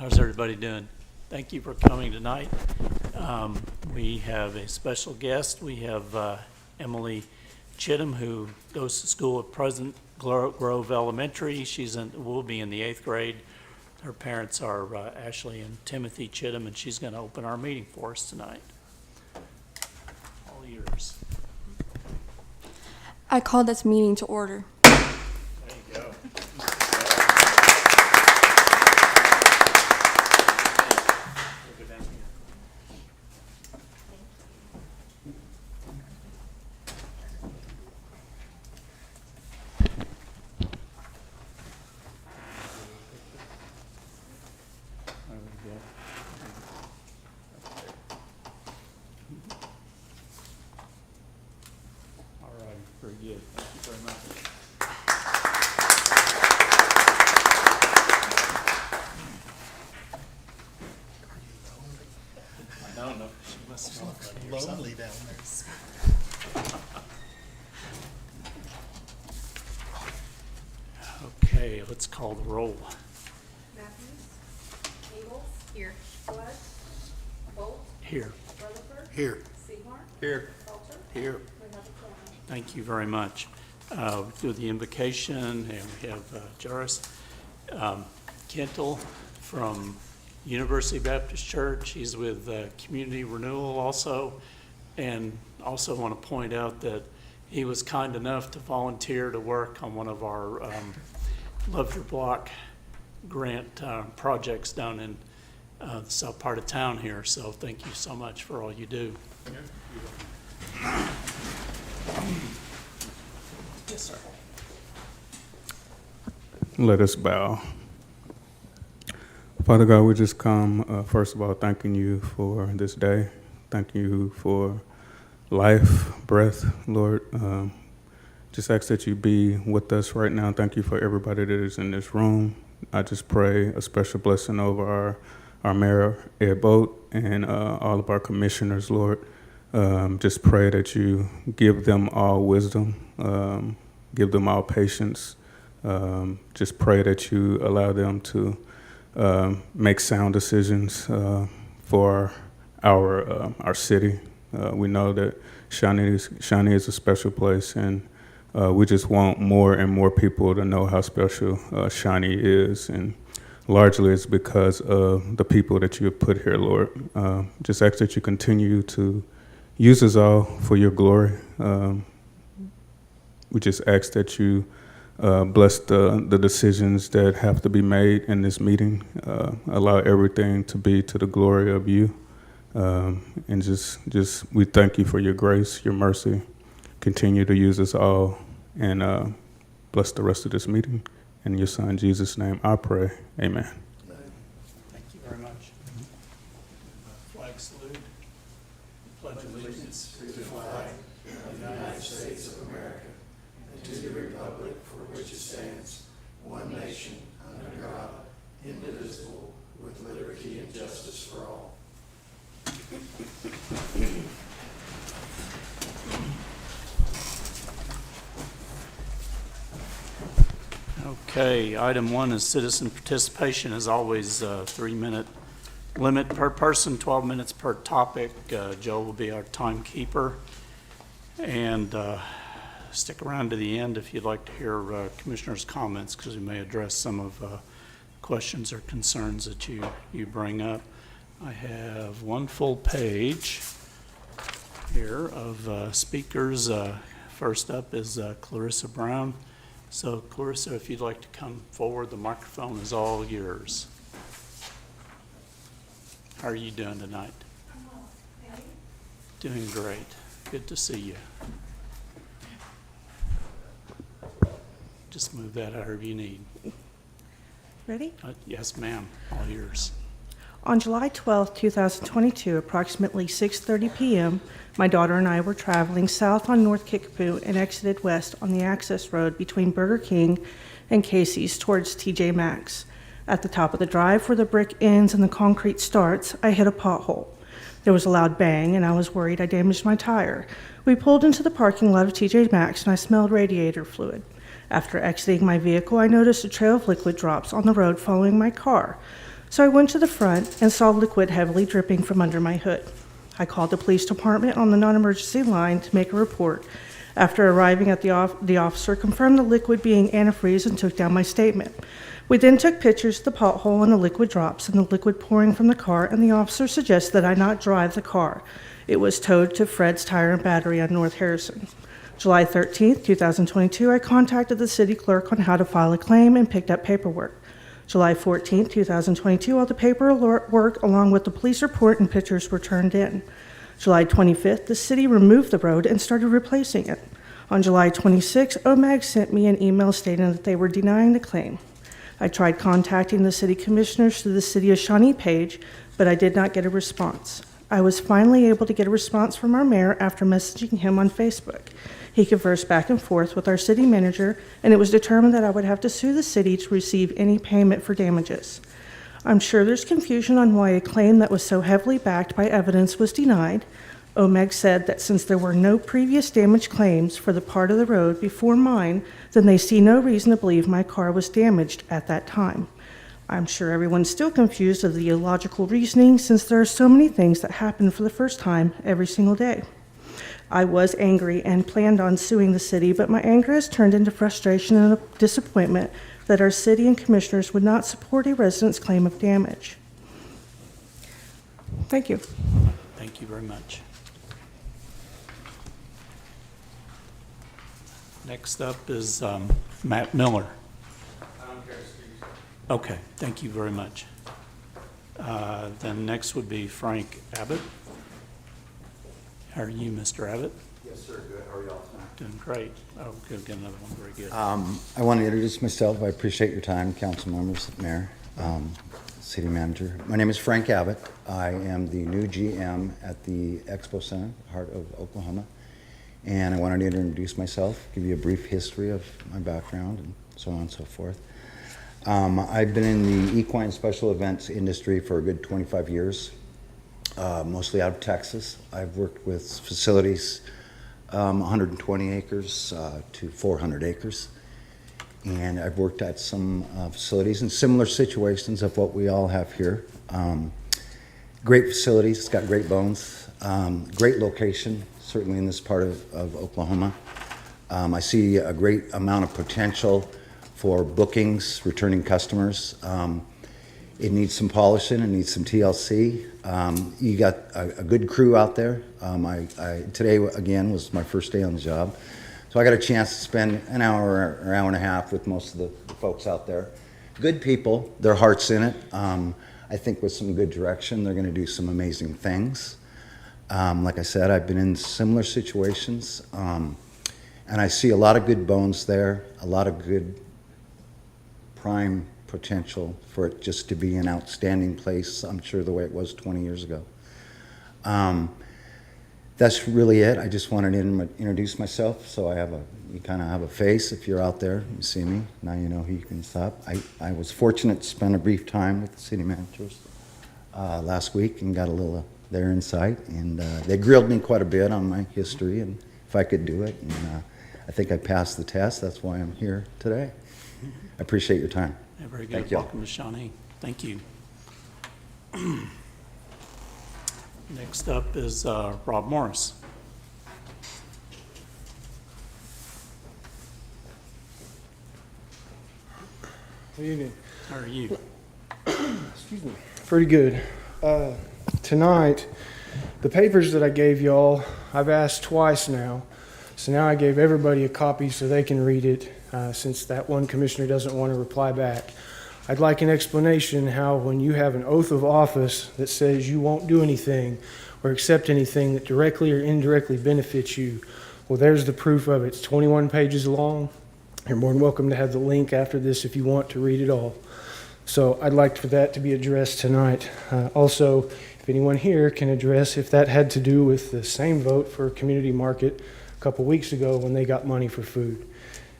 How's everybody doing? Thank you for coming tonight. We have a special guest. We have Emily Chittum, who goes to school at Pleasant Grove Elementary. Will be in the 8th grade. Her parents are Ashley and Timothy Chittum, and she's going to open our meeting for us tonight. All yours. I call this meeting to order. There you go. All right, very good. Thank you very much. I don't know. She must smell funny or something. Lonely down there. Okay, let's call the roll. Matthews, Eagles. Here. Flood, Bolt, Here. Rutherford, Here. Seymour, Here. Salter. Here. We have a quorum. Thank you very much. Do the invocation, and we have Jairus Kentel from University Baptist Church. He's with Community Renewal also. And also want to point out that he was kind enough to volunteer to work on one of our Love Your Block grant projects down in the south part of town here. So thank you so much for all you do. Yes, sir. Let us bow. Father God, we just come, first of all, thanking you for this day. Thank you for life, breath, Lord. Just ask that you be with us right now. Thank you for everybody that is in this room. I just pray a special blessing over our mayor, Ed Boat, and all of our commissioners, Lord. Just pray that you give them all wisdom, give them all patience. Just pray that you allow them to make sound decisions for our city. We know that Shawnee is a special place, and we just want more and more people to know how special Shawnee is, and largely it's because of the people that you have put here, Lord. Just ask that you continue to use us all for your glory. We just ask that you bless the decisions that have to be made in this meeting. Allow everything to be to the glory of you. And just we thank you for your grace, your mercy. Continue to use us all, and bless the rest of this meeting. In your son Jesus' name I pray. Amen. Thank you very much. Flag salute. Pledge allegiance to the flag of the United States of America and to the republic for which it stands, one nation, under God, indivisible, with liberty and justice for all. Okay, item 1 is citizen participation. As always, 3-minute limit per person, 12 minutes per topic. Joe will be our timekeeper. And stick around to the end if you'd like to hear commissioners' comments, because we may address some of questions or concerns that you bring up. I have one full page here of speakers. First up is Clarissa Brown. So Clarissa, if you'd like to come forward, the microphone is all yours. How are you doing tonight? Doing great. Good to see you. Just move that however you need. Ready? Yes, ma'am. All yours. On July 12, 2022, approximately 6:30 p.m., my daughter and I were traveling south on North Kickapoo and exited west on the access road between Burger King and Casey's towards TJ Maxx. At the top of the drive where the brick ends and the concrete starts, I hit a pothole. There was a loud bang, and I was worried I damaged my tire. We pulled into the parking lot of TJ Maxx, and I smelled radiator fluid. After exiting my vehicle, I noticed a trail of liquid drops on the road following my car. So I went to the front and saw liquid heavily dripping from under my hood. I called the police department on the non-emergency line to make a report. After arriving at the officer confirmed the liquid being antifreeze and took down my statement. We then took pictures of the pothole and the liquid drops and the liquid pouring from the car, and the officer suggested that I not drive the car. It was towed to Fred's Tire and Battery on North Harrison. July 13th, 2022, I contacted the city clerk on how to file a claim and picked up paperwork. July 14th, 2022, all the paperwork along with the police report and pictures were turned in. July 25th, the city removed the road and started replacing it. On July 26th, OMAG sent me an email stating that they were denying the claim. I tried contacting the city commissioners through the City of Shawnee page, but I did not get a response. I was finally able to get a response from our mayor after messaging him on Facebook. He conversed back and forth with our city manager, and it was determined that I would have to sue the city to receive any payment for damages. I'm sure there's confusion on why a claim that was so heavily backed by evidence was denied. OMAG said that since there were no previous damage claims for the part of the road before mine, then they see no reason to believe my car was damaged at that time. I'm sure everyone's still confused of the illogical reasoning since there are so many things that happen for the first time every single day. I was angry and planned on suing the city, but my anger has turned into frustration and disappointment that our city and commissioners would not support a resident's claim of damage. Thank you. Thank you very much. Next up is Matt Miller. Okay, thank you very much. Then next would be Frank Abbott. How are you, Mr. Abbott? Yes, sir. Good. How are y'all tonight? Doing great. Oh, good. Get another one. Very good. I want to introduce myself. I appreciate your time, council members, mayor, city manager. My name is Frank Abbott. I am the new GM at the Expo Center, heart of Oklahoma. And I wanted to introduce myself, give you a brief history of my background, and so on and so forth. I've been in the equine special events industry for a good 25 years. Mostly out of Texas. I've worked with facilities 120 acres to 400 acres. And I've worked at some facilities in similar situations of what we all have here. Great facilities, it's got great bones, great location, certainly in this part of Oklahoma. I see a great amount of potential for bookings, returning customers. It needs some polishing, it needs some TLC. You got a good crew out there. Today, again, was my first day on the job. So I got a chance to spend an hour or hour and a half with most of the folks out there. Good people, their heart's in it. I think with some good direction, they're gonna do some amazing things. Like I said, I've been in similar situations, and I see a lot of good bones there, a lot of good prime potential for it just to be an outstanding place, I'm sure the way it was 20 years ago. That's really it. I just wanted to introduce myself so you kind of have a face if you're out there, you see me, now you know who you can stop. I was fortunate to spend a brief time with the city managers last week and got a little their insight, and they grilled me quite a bit on my history and if I could do it, and I think I passed the test. That's why I'm here today. I appreciate your time. Yeah, very good. Thank you. Welcome to Shawnee. Thank you. Next up is Rob Morris. Good evening. How are you? Excuse me. Pretty good. Tonight, the papers that I gave y'all, I've asked twice now. So now I gave everybody a copy so they can read it, since that one commissioner doesn't want to reply back. I'd like an explanation how when you have an oath of office that says you won't do anything or accept anything that directly or indirectly benefits you, well, there's the proof of it. It's 21 pages long. You're more than welcome to have the link after this if you want to read it all. So I'd like for that to be addressed tonight. Also, if anyone here can address if that had to do with the same vote for community market a couple weeks ago when they got money for food.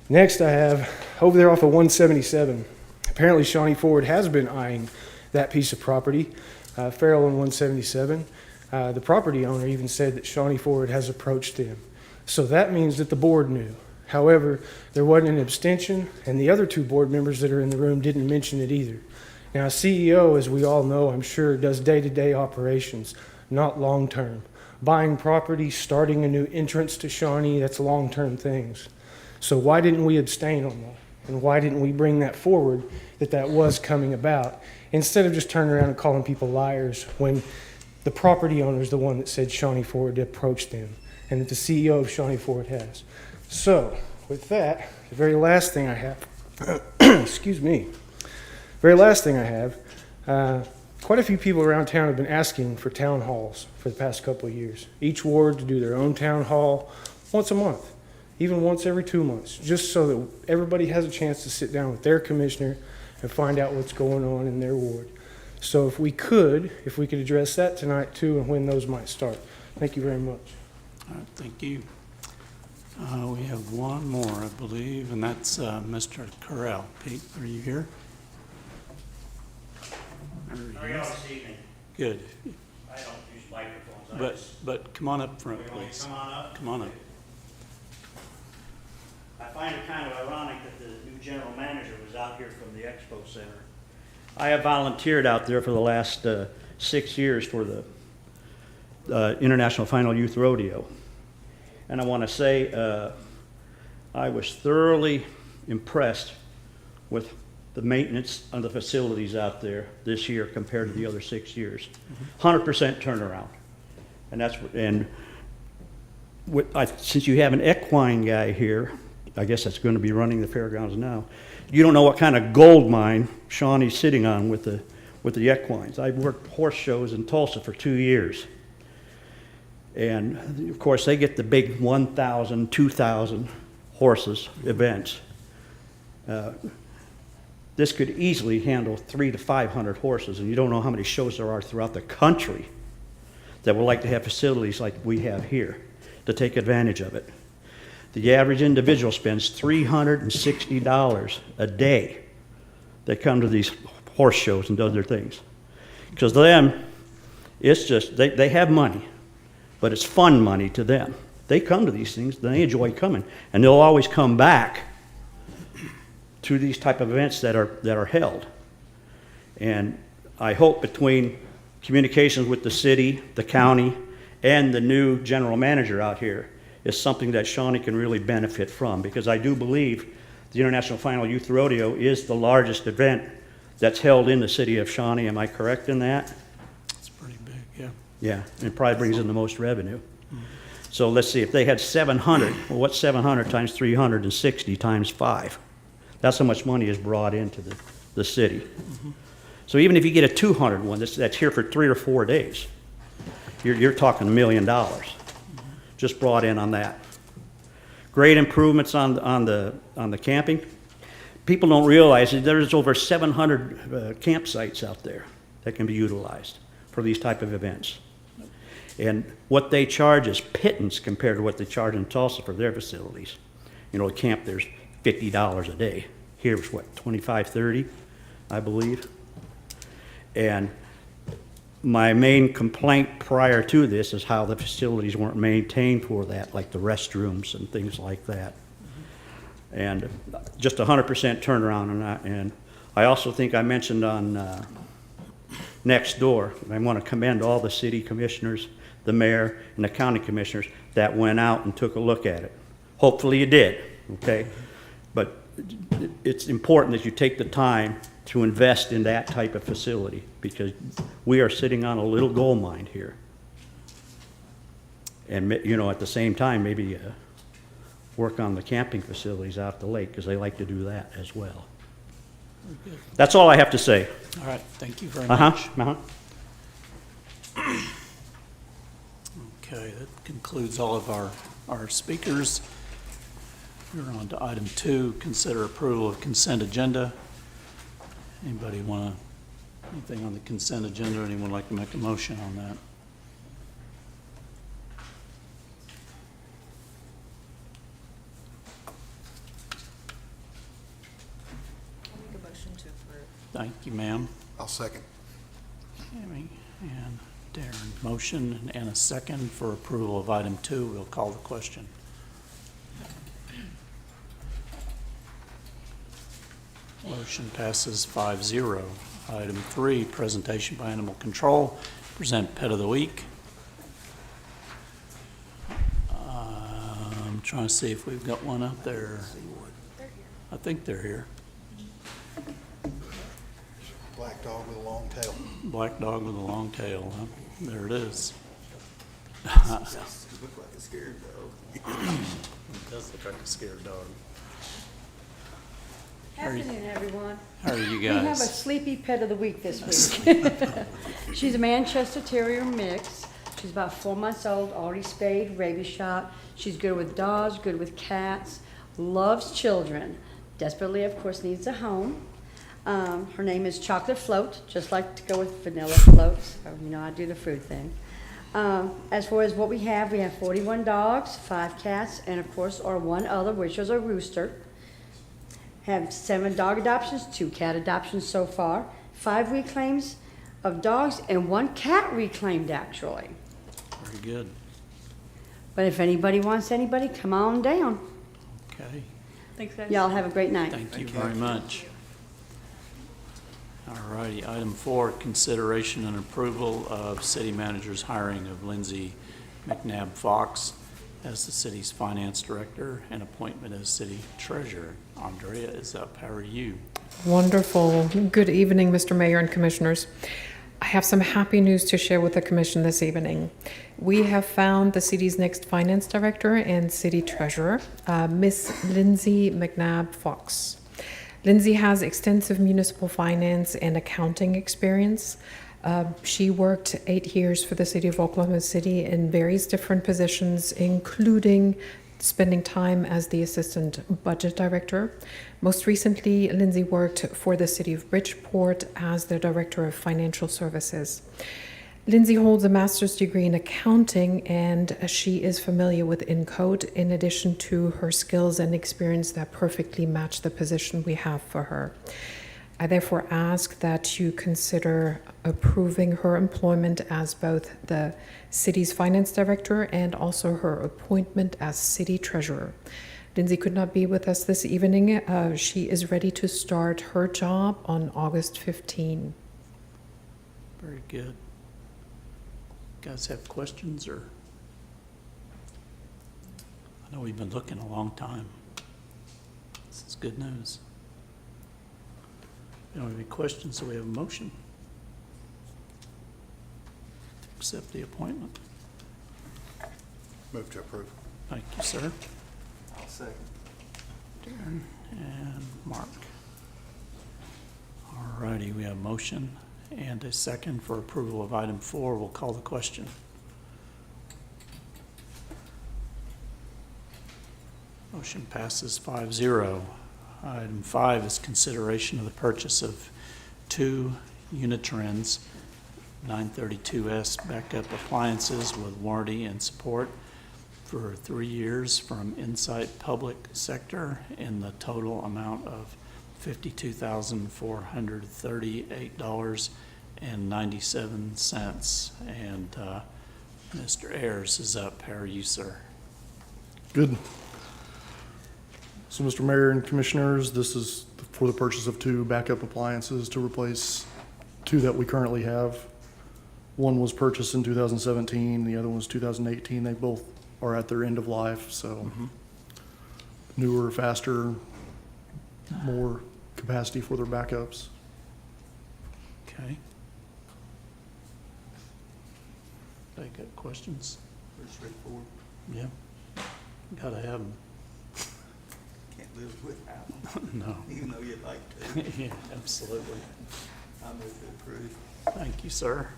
Next, I have over there off of 177. Apparently, Shawnee Ford has been eyeing that piece of property, Farrell and 177. The property owner even said that Shawnee Ford has approached them. So that means that the board knew. However, there wasn't an abstention, and the other two board members that are in the room didn't mention it either. Now, a CEO, as we all know, I'm sure, does day-to-day operations, not long-term. Buying property, starting a new entrance to Shawnee, that's long-term things. So why didn't we abstain on that? And why didn't we bring that forward, that was coming about, instead of just turning around and calling people liars when the property owner is the one that said Shawnee Ford approached them, and that the CEO of Shawnee Ford has. So, with that, the very last thing I have, excuse me, very last thing I have, quite a few people around town have been asking for town halls for the past couple of years. Each ward to do their own town hall once a month, even once every 2 months, just so that everybody has a chance to sit down with their commissioner and find out what's going on in their ward. So if we could address that tonight too, and when those might start. Thank you very much. All right, thank you. We have one more, I believe, and that's Mr. Correll. Pete, are you here? There he How are y'all is. this evening? Good, I don't use microphones. but come on up front, We want you please. to come on up? Come on up. I find it kind of ironic that the new general manager was out here from the Expo Center. I have volunteered out there for the last 6 years for the International Final Youth Rodeo. And I want to say I was thoroughly impressed with the maintenance of the facilities out there this year compared to the other 6 years. 100% turnaround. And that's what, and since you have an equine guy here, I guess that's going to be running the fairgrounds now. You don't know what kind of gold mine Shawnee's sitting on with the equines. I've worked horse shows in Tulsa for 2 years. And of course, they get the big 1,000, 2,000 horses events. This could easily handle 300 to 500 horses, and you don't know how many shows there are throughout the country that would like to have facilities like we have here to take advantage of it. The average individual spends $360 a day that come to these horse shows and does their things. Because to them, it's just, they have money, but it's fun money to them. They come to these things, they enjoy coming, and they'll always come back to these type of events that are held. And I hope between communications with the city, the county, and the new general manager out here is something that Shawnee can really benefit from, because I do believe the International Final Youth Rodeo is the largest event that's held in the city of Shawnee. Am I correct in that? It's pretty big, yeah. Yeah, and it probably brings in the most revenue. So let's see, if they had 700, well, what's 700 times 360 times 5? That's how much money is brought into the city. So even if you get a 200 one that's here for 3 or 4 days, you're talking $1 million just brought in on that. Great improvements on the camping. People don't realize that there's over 700 campsites out there that can be utilized for these type of events. And what they charge is pittance compared to what they charge in Tulsa for their facilities. You know, a camp there's $50 a day. Here it's what, 25, 30, I believe. And my main complaint prior to this is how the facilities weren't maintained for that, like the restrooms and things like that. And just 100% turnaround on that. And I also think I mentioned on next door, I want to commend all the city commissioners, the mayor, and the county commissioners that went out and took a look at it. Hopefully you did, okay? But it's important that you take the time to invest in that type of facility, because we are sitting on a little gold mine here. And, you know, at the same time, maybe work on the camping facilities out at the lake, because they like to do that as well. That's all I have to say. All right, thank you very Uh-huh, much. uh-huh. Okay, that concludes all of our speakers. We're on to item 2, consider approval of consent agenda. Anybody want anything on the consent agenda? Anyone like to make a motion on that? I'll make a motion to approve. Thank you, ma'am. I'll second. Tammy and Darren, motion and a second for approval of item 2. We'll call the question. Motion passes 5-0. Item 3, presentation by Animal Control, present Pet of the Week. I'm trying to see if we've got one up there. I think they're here. Black dog with a long tail. Black dog with a long tail, huh? There it is. Look like a scared dog. It does look like a scared dog. How are you- Afternoon, everyone. How are you We have a guys? sleepy pet of the week this week. She's a Manchester Terrier mix. She's about 4 months old, already spayed, rabies shot. She's good with dogs, good with cats, loves children. Desperately, of course, needs a home. Her name is Chocolate Float, just like to go with vanilla floats. You know, I do the food thing. As far as what we have 41 dogs, 5 cats, and of course, our one other, which is a rooster. Have 7 dog adoptions, 2 cat adoptions so far, 5 reclaims of dogs, and 1 cat reclaimed, actually. Very good. But if anybody wants anybody, come on down. Okay. Thanks, guys. Y'all have a great night. Thank you very much. All righty, item 4, consideration and approval of city manager's hiring of Lindsay McNabb Fox as the city's finance director and appointment as city treasurer. Andrea is up. How are you? Wonderful. Good evening, Mr. Mayor and Commissioners. I have some happy news to share with the Commission this evening. We have found the city's next finance director and city treasurer, Miss Lindsay McNabb Fox. Lindsay has extensive municipal finance and accounting experience. She worked 8 years for the city of Oklahoma City in various different positions, including spending time as the assistant budget director. Most recently, Lindsay worked for the city of Bridgeport as the director of financial services. Lindsay holds a master's degree in accounting, and she is familiar with Encode, in addition to her skills and experience that perfectly match the position we have for her. I therefore ask that you consider approving her employment as both the city's finance director and also her appointment as city treasurer. Lindsay could not be with us this evening. She is ready to start her job on August 15. Very good. Guys have questions, or? I know we've been looking a long time. This is good news. If you don't have any questions, so we have a motion to accept the appointment. Move to approve. Thank you, sir. I'll second. Darren and Mark. All righty, we have a motion and a second for approval of item 4. We'll call the question. Motion passes 5-0. Item 5 is consideration of the purchase of 2 Unitrends 932S backup appliances with warranty and support for 3 years from Insight Public Sector in the total amount of $52,438.97. And Mr. Ayers is up. How are you, sir? Good. So, Mr. Mayor and Commissioners, this is for the purchase of 2 backup appliances to replace 2 that we currently have. One was purchased in 2017, the other one was 2018. They both are at their end of life, so newer, faster, more capacity for their backups. Okay. They got questions? Pretty straightforward. Yeah. Gotta have them. Can't live without them, No. even though you'd like to. Yeah, absolutely. I move to approve. Thank you, sir.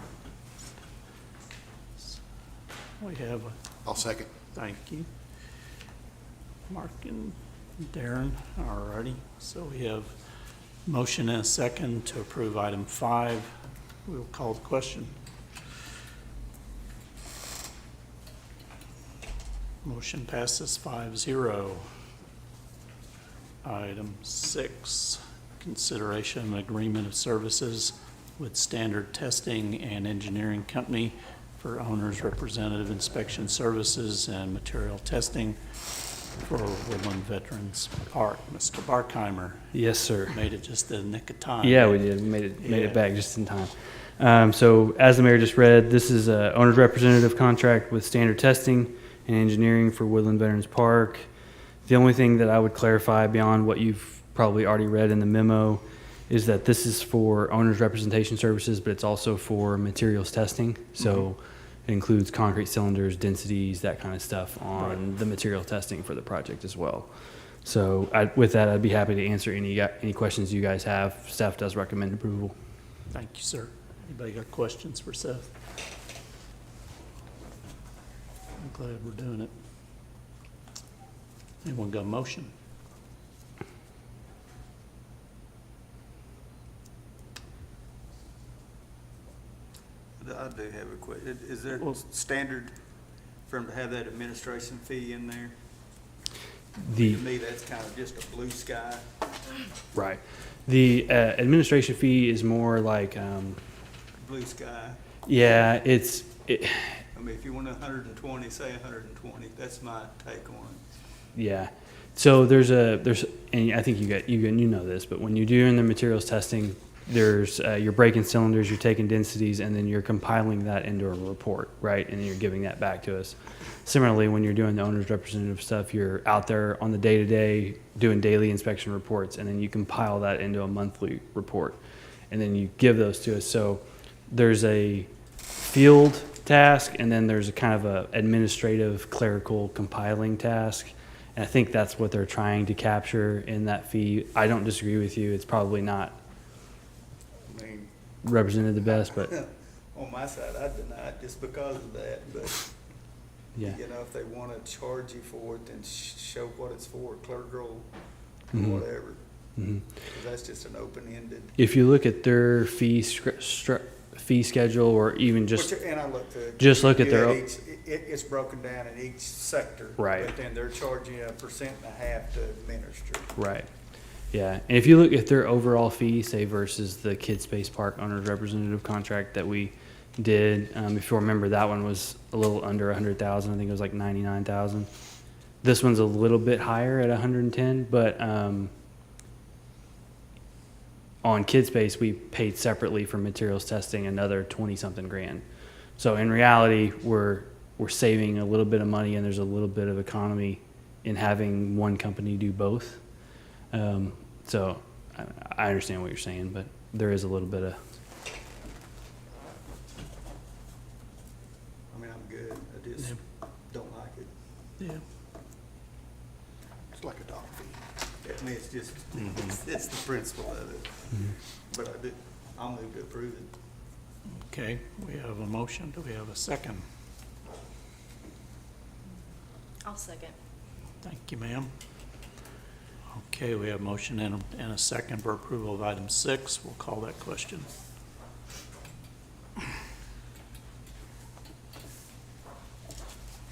We have a I'll second. thank you. Mark and Darren, all righty. So we have motion and a second to approve item 5. We will call the question. Motion passes 5-0. Item 6, consideration of an agreement of services with Standard Testing and Engineering Company for owner's representative inspection services and material testing for Woodland Veterans Park. Mr. Barkheimer Yes, sir. made it just in the nick of time. Yeah, we did. We made Yeah. it back just in time. So as the mayor just read, this is a owner's representative contract with standard testing and engineering for Woodland Veterans Park. The only thing that I would clarify beyond what you've probably already read in the memo is that this is for owner's representation services, but it's also for materials testing. So it includes concrete cylinders, densities, that kind of stuff on the material testing for the project as well. So with that, I'd be happy to answer any questions you guys have. Staff does recommend approval. Thank you, sir. Anybody got questions for Seth? I'm glad we're doing it. Anyone got a motion? I do have a question. Is there Well- standard for them to have that administration fee in there? The To me, that's kind of just a blue sky. Right. The administration fee is more like, Blue sky. yeah, I mean, if you want 120, say 120. That's my take on it. yeah. So there's, and I think you know this, but when you're doing the materials testing, there's, you're breaking cylinders, you're taking densities, and then you're compiling that into a report, right? And then you're giving that back to us. Similarly, when you're doing the owner's representative stuff, you're out there on the day-to-day doing daily inspection reports, and then you compile that into a monthly report, and then you give those to us. So there's a field task, and then there's a kind of a administrative clerical compiling task. And I think that's what they're trying to capture in that fee. I don't disagree with you. It's probably not I mean, represented the best, but on my side, I deny it just because of that. But, yeah. you know, if they want to charge you for it, then show what it's for, clerical, Mhm. whatever. Mhm. 'Cause that's just an open-ended. If you look at their fee schedule, or even just And I looked at. just look at their It's broken down in each sector. Right. But then they're charging you 1.5% to administer. right, yeah. And if you look at their overall fee, say versus the Kid Space Park owner's representative contract that we did, if you remember, that one was a little under 100,000. I think it was like 99,000. This one's a little bit higher at 110, but on Kid Space, we paid separately for materials testing another 20-something grand. So in reality, we're saving a little bit of money, and there's a little bit of economy in having one company do both. So I understand what you're saying, but there is a little bit of, I mean, I'm good. I just don't like it. Yeah. It's like a dog fee. I mean, it's just, it's the principle of it. But I'll move to approve it. Okay, we have a motion. Do we have a second? I'll second. Thank you, ma'am. Okay, we have a motion and a second for approval of item 6. We'll call that question.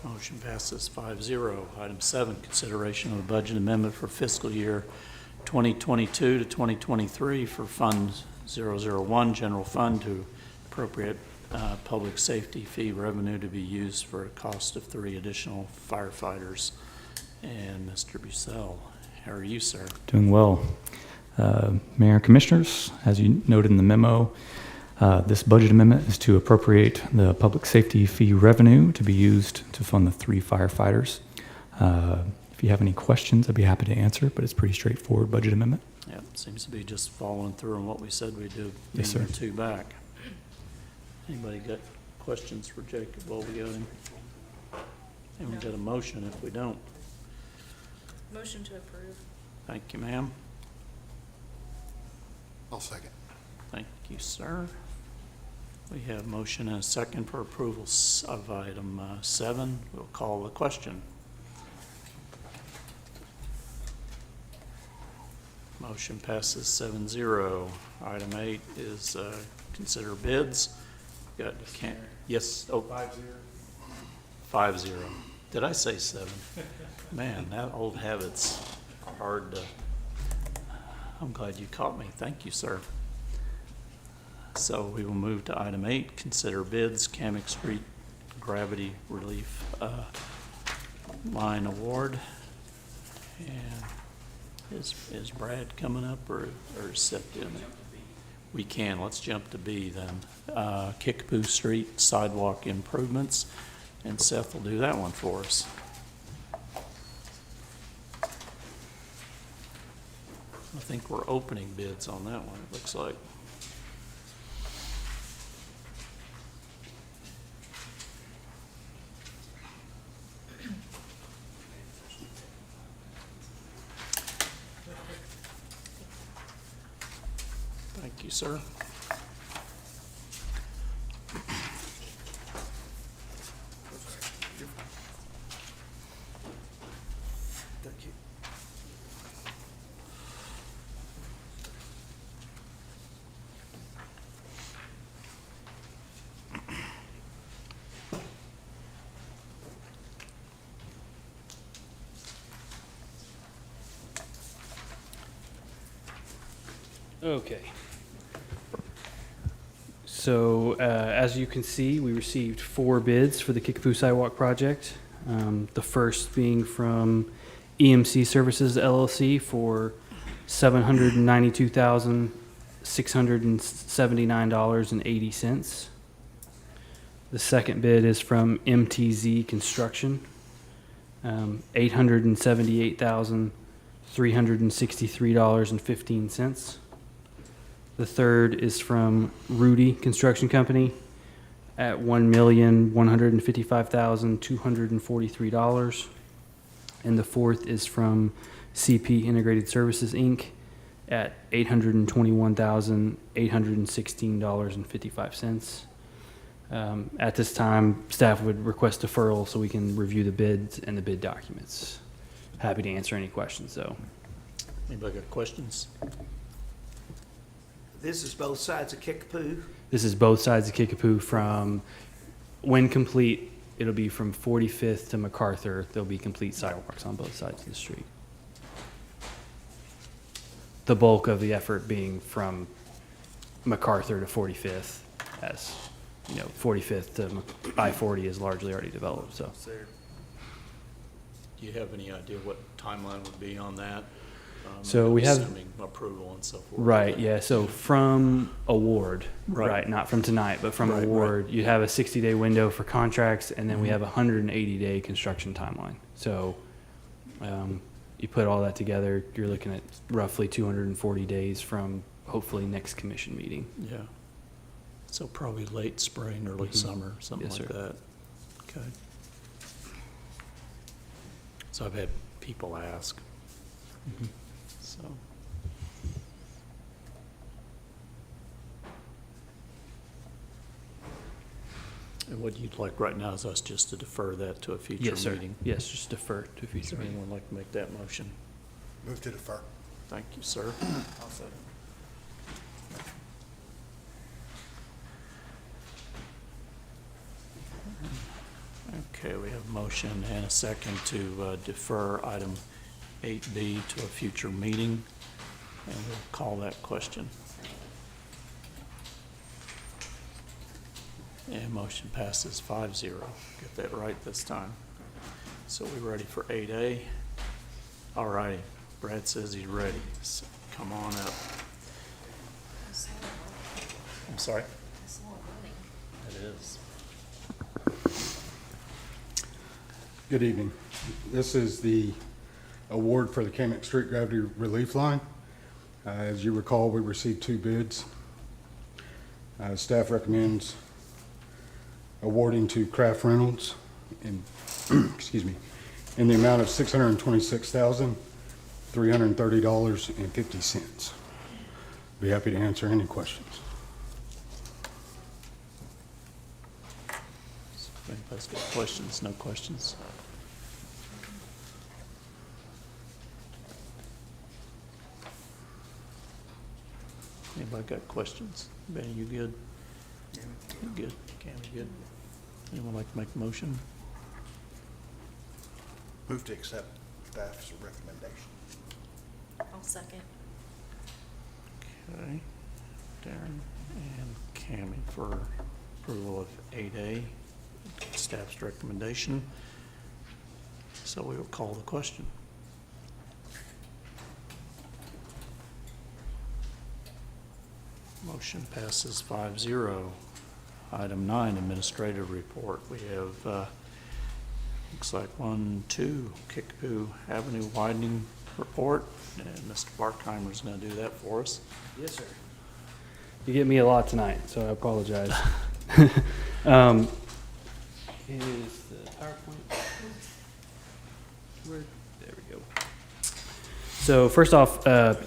Motion passes 5-0. Item 7, consideration of a budget amendment for fiscal year 2022 to 2023 for Fund 001, General Fund, to appropriate public safety fee revenue to be used for a cost of 3 additional firefighters. And Mr. Bucell, how are you, sir? Doing well. Mayor and Commissioners, as you noted in the memo, this budget amendment is to appropriate the public safety fee revenue to be used to fund the 3 firefighters. If you have any questions, I'd be happy to answer, but it's a pretty straightforward budget amendment. Yeah, seems to be just following through on what we said we'd do. Yes, sir. 2 back. Anybody got questions for Jacob while we got him? And we got a motion if we don't. Motion to approve. Thank you, ma'am. I'll second. Thank you, sir. We have motion and a second for approval of item 7. We'll call the question. Motion passes 7-0. Item 8 is consider bids. Got, yes, oh. 5-0. Did I say 7? Man, that old habit's hard to, I'm glad you caught me. Thank you, sir. So we will move to item 8, consider bids, Kamek Street Gravity Relief Line Award. And is Brad coming up or is Seth doing it? We can. Let's jump to B then. Kickapoo Street sidewalk improvements, and Seth will do that one for us. I think we're opening bids on that one, it looks like. Thank you, sir. Thank you. Okay. So, as you can see, we received 4 bids for the Kickapoo Sidewalk project. The first being from EMC Services LLC for $792,679.80. The second bid is from MTZ Construction, $878,363.15. The third is from Rudy Construction Company at $1,155,243. And the fourth is from CP Integrated Services, Inc. at $821,816.55. At this time, staff would request deferral so we can review the bids and the bid documents. Happy to answer any questions, though. Anybody got questions? This is both sides of Kickapoo. This is both sides of Kickapoo from, when complete, it'll be from 45th to MacArthur. There'll be complete sidewalks on both sides of the street. The bulk of the effort being from MacArthur to 45th, as, you know, 45th to I-40 is largely already developed, so. Do you have any idea what timeline would be on that? So we have- Assuming approval and so forth. Right, yeah, so from award, Right. right, not from tonight, but from Right, award, you have a 60-day window for contracts, and then we Mhm. have a 180-day construction timeline. So you put all that together, you're looking at roughly 240 days from hopefully next commission meeting. Yeah. So probably late spring, early Mhm. summer, something Yes, like sir. that. Okay. So I've had people ask, Mhm. so. And what you'd like right now is us just to defer that to a future Yes, sir. meeting? Yes, just defer to a Does future meeting. anyone like to make that motion? Move to defer. Thank you, sir. I'll second. Okay, we have a motion and a second to defer item 8B to a future meeting, and we'll call that question. And motion passes 5-0. Get that right this time. So we ready for 8A? All righty, Brad says he's ready, so come on up. I'm sorry? It is. Good evening. This is the award for the Kamek Street Gravity Relief Line. As you recall, we received 2 bids. Staff recommends awarding to Kraft Reynolds in, excuse me, in the amount of $626,330.50. Be happy to answer any questions. If anybody's got questions, no questions? Anybody got questions? Benny, you good? You good? Cammy, good? Anyone like to make a motion? Move to accept staff's recommendation. I'll second. Okay. Darren and Cammy for approval of 8A, staff's recommendation. So we will call the question. Motion passes 5-0. Item 9, administrative report. We have, looks like 1-2, Kickapoo Avenue widening report, and Mr. Barkheimer's going to do that for us. Yes, sir. You get me a lot tonight, so I apologize. Is the PowerPoint? There we go. So first off,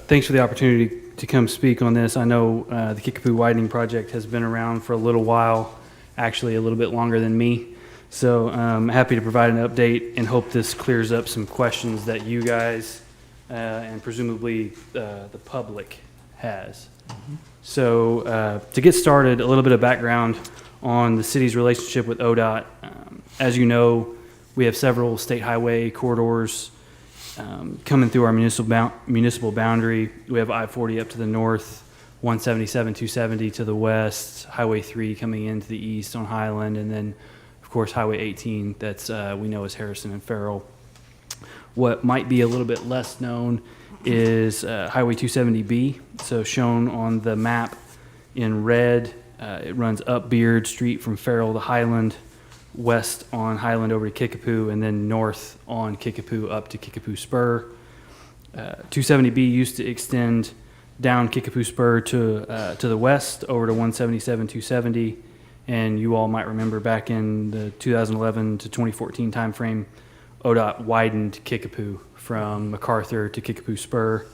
thanks for the opportunity to come speak on this. I know the Kickapoo widening project has been around for a little while, actually a little bit longer than me. So I'm happy to provide an update and hope this clears up some questions that you guys and presumably the public has. So to get started, a little bit of background on the city's relationship with ODOT. As you know, we have several state highway corridors coming through our municipal boundary. We have I-40 up to the north, 177, 270 to the west, Highway 3 coming into the east on Highland, and then, of course, Highway 18 that's we know as Harrison and Farrell. What might be a little bit less known is Highway 270B. So shown on the map in red, it runs up Beard Street from Farrell to Highland, west on Highland over to Kickapoo, and then north on Kickapoo up to Kickapoo Spur. 270B used to extend down Kickapoo Spur to the west over to 177, 270, and you all might remember back in the 2011 to 2014 timeframe, ODOT widened Kickapoo from MacArthur to Kickapoo Spur.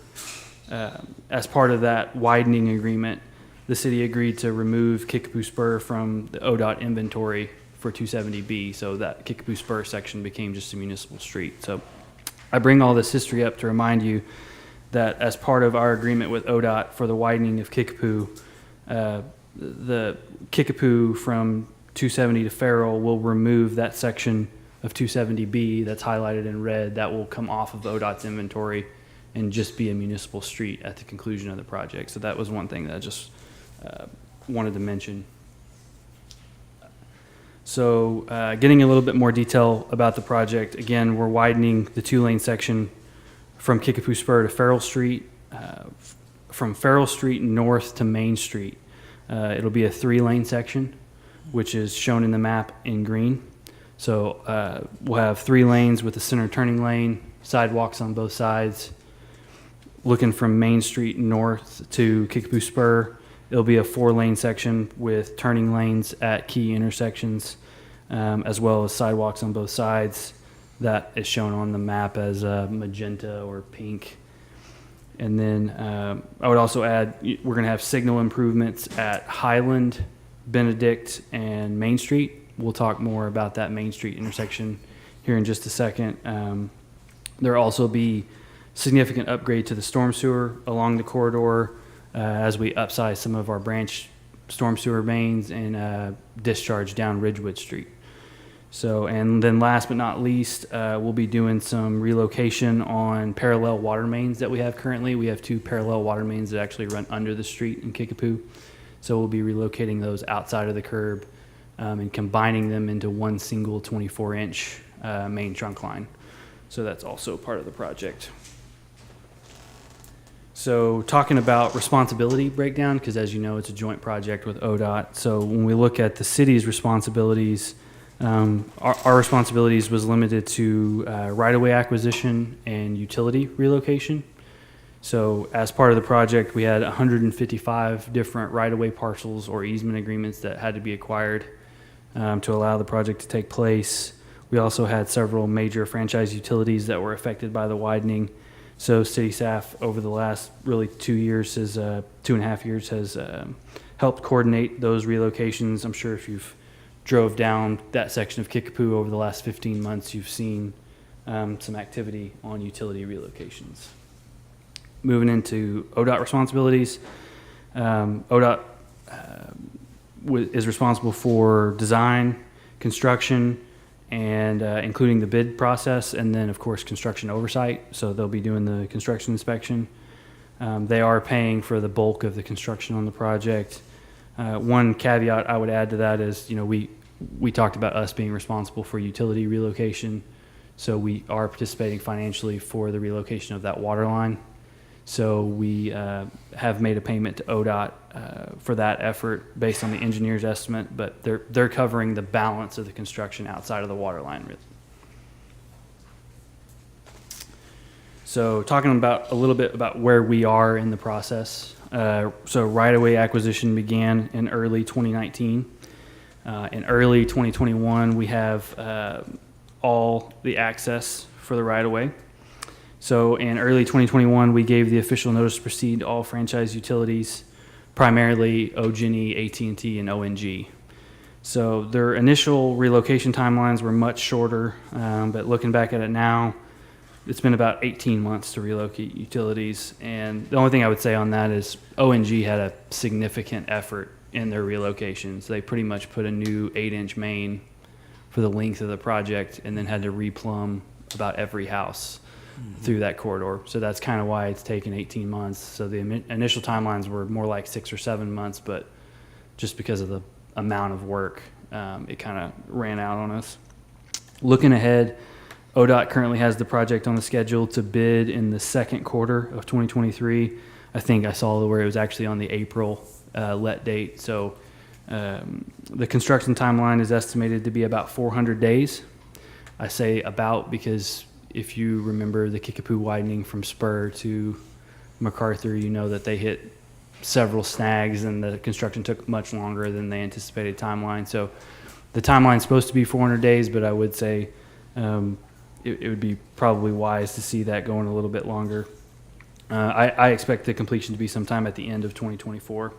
As part of that widening agreement, the city agreed to remove Kickapoo Spur from the ODOT inventory for 270B, so that Kickapoo Spur section became just a municipal street. So I bring all this history up to remind you that as part of our agreement with ODOT for the widening of Kickapoo, the Kickapoo from 270 to Farrell will remove that section of 270B that's highlighted in red. That will come off of ODOT's inventory and just be a municipal street at the conclusion of the project. So that was one thing that I just wanted to mention. So getting a little bit more detail about the project, again, we're widening the two-lane section from Kickapoo Spur to Farrell Street, from Farrell Street north to Main Street. It'll be a three-lane section, which is shown in the map in green. So we'll have 3 lanes with a center turning lane, sidewalks on both sides. Looking from Main Street north to Kickapoo Spur, it'll be a 4-lane section with turning lanes at key intersections, as well as sidewalks on both sides. That is shown on the map as magenta or pink. And then I would also add, we're going to have signal improvements at Highland, Benedict, and Main Street. We'll talk more about that Main Street intersection here in just a second. There will also be significant upgrade to the storm sewer along the corridor as we upsize some of our branch storm sewer mains and discharge down Ridgewood Street. So, and then last but not least, we'll be doing some relocation on parallel water mains that we have currently. We have 2 parallel water mains that actually run under the street in Kickapoo. So we'll be relocating those outside of the curb and combining them into one single 24-inch main trunk line. So that's also part of the project. So talking about responsibility breakdown, because as you know, it's a joint project with ODOT. So when we look at the city's responsibilities, our responsibilities was limited to right-of-way acquisition and utility relocation. So as part of the project, we had 155 different right-of-way parcels or easement agreements that had to be acquired to allow the project to take place. We also had several major franchise utilities that were affected by the widening. So city staff over the last really 2 years, 2.5 years, has helped coordinate those relocations. I'm sure if you've drove down that section of Kickapoo over the last 15 months, you've seen some activity on utility relocations. Moving into ODOT responsibilities, ODOT is responsible for design, construction, and including the bid process, and then of course construction oversight. So they'll be doing the construction inspection. They are paying for the bulk of the construction on the project. One caveat I would add to that is, you know, we talked about us being responsible for utility relocation, so we are participating financially for the relocation of that water line. So we have made a payment to ODOT for that effort based on the engineer's estimate, but they're covering the balance of the construction outside of the water line. So talking about a little bit about where we are in the process. So right-of-way acquisition began in early 2019. In early 2021, we have all the access for the right-of-way. So in early 2021, we gave the official notice to proceed to all franchise utilities, primarily OG&E, AT&T, and ONG. So their initial relocation timelines were much shorter, but looking back at it now, it's been about 18 months to relocate utilities. And the only thing I would say on that is ONG had a significant effort in their relocations. They pretty much put a new 8-inch main for the length of the project and then had to replumb about every house through that corridor. So that's kind of why it's taken 18 months. So the initial timelines were more like 6 or 7 months, but just because of the amount of work, it kind of ran out on us. Looking ahead, ODOT currently has the project on the schedule to bid in the second quarter of 2023. I think I saw where it was actually on the April let date. So the construction timeline is estimated to be about 400 days. I say about because if you remember the Kickapoo widening from Spur to MacArthur, you know that they hit several snags and the construction took much longer than they anticipated timeline. So the timeline is supposed to be 400 days, but I would say it would be probably wise to see that going a little bit longer. I expect the completion to be sometime at the end of 2024.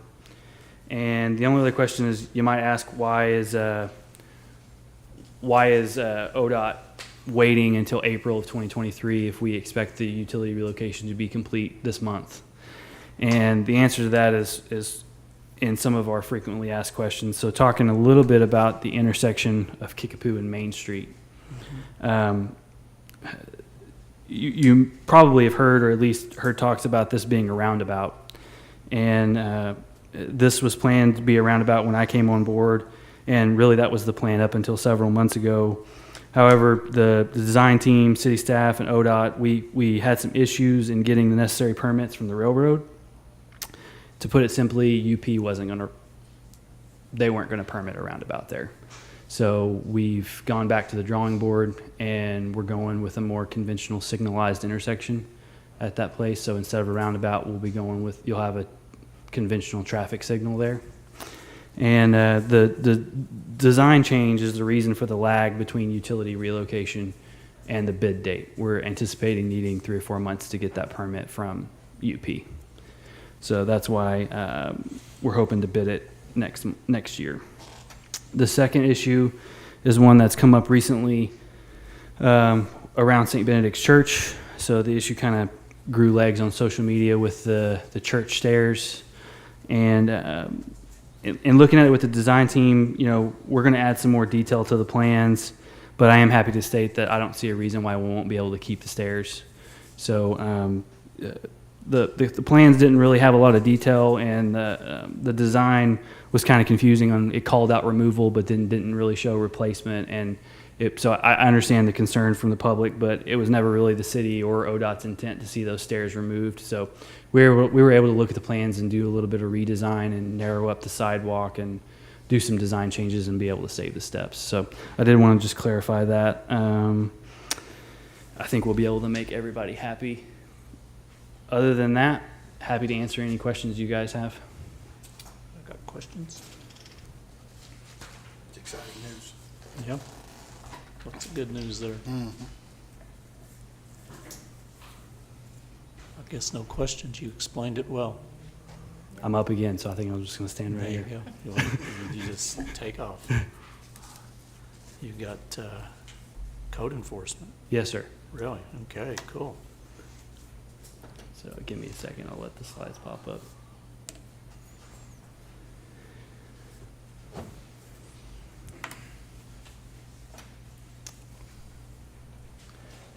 And the only other question is, you might ask, why is ODOT waiting until April of 2023 if we expect the utility relocation to be complete this month? And the answer to that is in some of our frequently asked questions. So talking a little bit about the intersection of Kickapoo and Main Street. You probably have heard, or at least heard talks about this being a roundabout. And this was planned to be a roundabout when I came on board. And really that was the plan up until several months ago. However, the design team, city staff, and ODOT, we had some issues in getting the necessary permits from the railroad. To put it simply, UP they weren't going to permit a roundabout there. So we've gone back to the drawing board and we're going with a more conventional signalized intersection at that place. So instead of a roundabout, we'll be going with, you'll have a conventional traffic signal there. And the design change is the reason for the lag between utility relocation and the bid date. We're anticipating needing 3 or 4 months to get that permit from UP. So that's why we're hoping to bid it next year. The second issue is one that's come up recently around St. Benedict's Church. So the issue kind of grew legs on social media with the church stairs. And in looking at it with the design team, you know, we're going to add some more detail to the plans, but I am happy to state that I don't see a reason why we won't be able to keep the stairs. So the plans didn't really have a lot of detail, and the design was kind of confusing. It called out removal, but didn't really show replacement. And so I understand the concern from the public, but it was never really the city or ODOT's intent to see those stairs removed. So we were able to look at the plans and do a little bit of redesign and narrow up the sidewalk and do some design changes and be able to save the steps. So I did want to just clarify that. I think we'll be able to make everybody happy. Other than that, happy to answer any questions you guys have. I got questions? It's exciting news. Yep. Lots of good news there. I guess no questions. You explained it well. I'm up again, so I think I'm just going to stand right There here. you go. You just take off. You got code enforcement. Yes, sir. Really? Okay, cool. So give me a second. I'll let the slides pop up.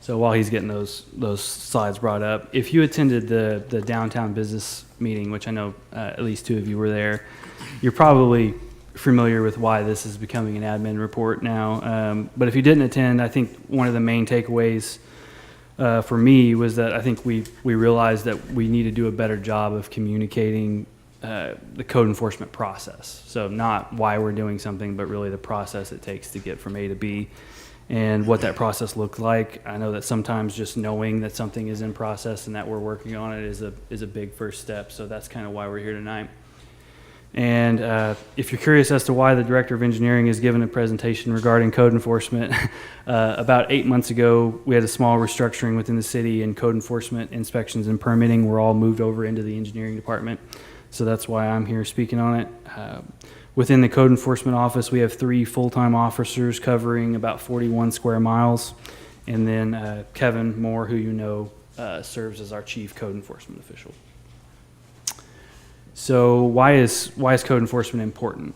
So while he's getting those slides brought up, if you attended the downtown business meeting, which I know at least 2 of you were there, you're probably familiar with why this is becoming an admin report now. But if you didn't attend, I think one of the main takeaways for me was that I think we realized that we need to do a better job of communicating the code enforcement process. So not why we're doing something, but really the process it takes to get from A to B and what that process looked like. I know that sometimes just knowing that something is in process and that we're working on it is a big first step. So that's kind of why we're here tonight. And if you're curious as to why the Director of Engineering is giving a presentation regarding code enforcement, about 8 months ago, we had a small restructuring within the city, and code enforcement, inspections, and permitting were all moved over into the engineering department. So that's why I'm here speaking on it. Within the code enforcement office, we have 3 full-time officers covering about 41 square miles. And then Kevin Moore, who you know, serves as our chief code enforcement official. So why is code enforcement important?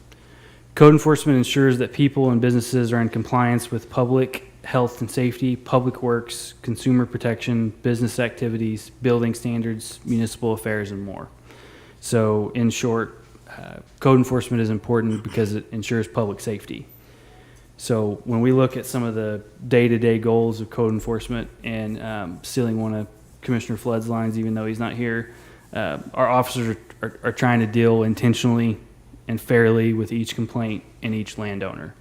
Code enforcement ensures that people and businesses are in compliance with public health and safety, public works, consumer protection, business activities, building standards, municipal affairs, and more. So in short, code enforcement is important because it ensures public safety. So when we look at some of the day-to-day goals of code enforcement, and stealing one of Commissioner Flood's lines, even though he's not here, our officers are trying to deal intentionally and fairly with each complaint and each landowner.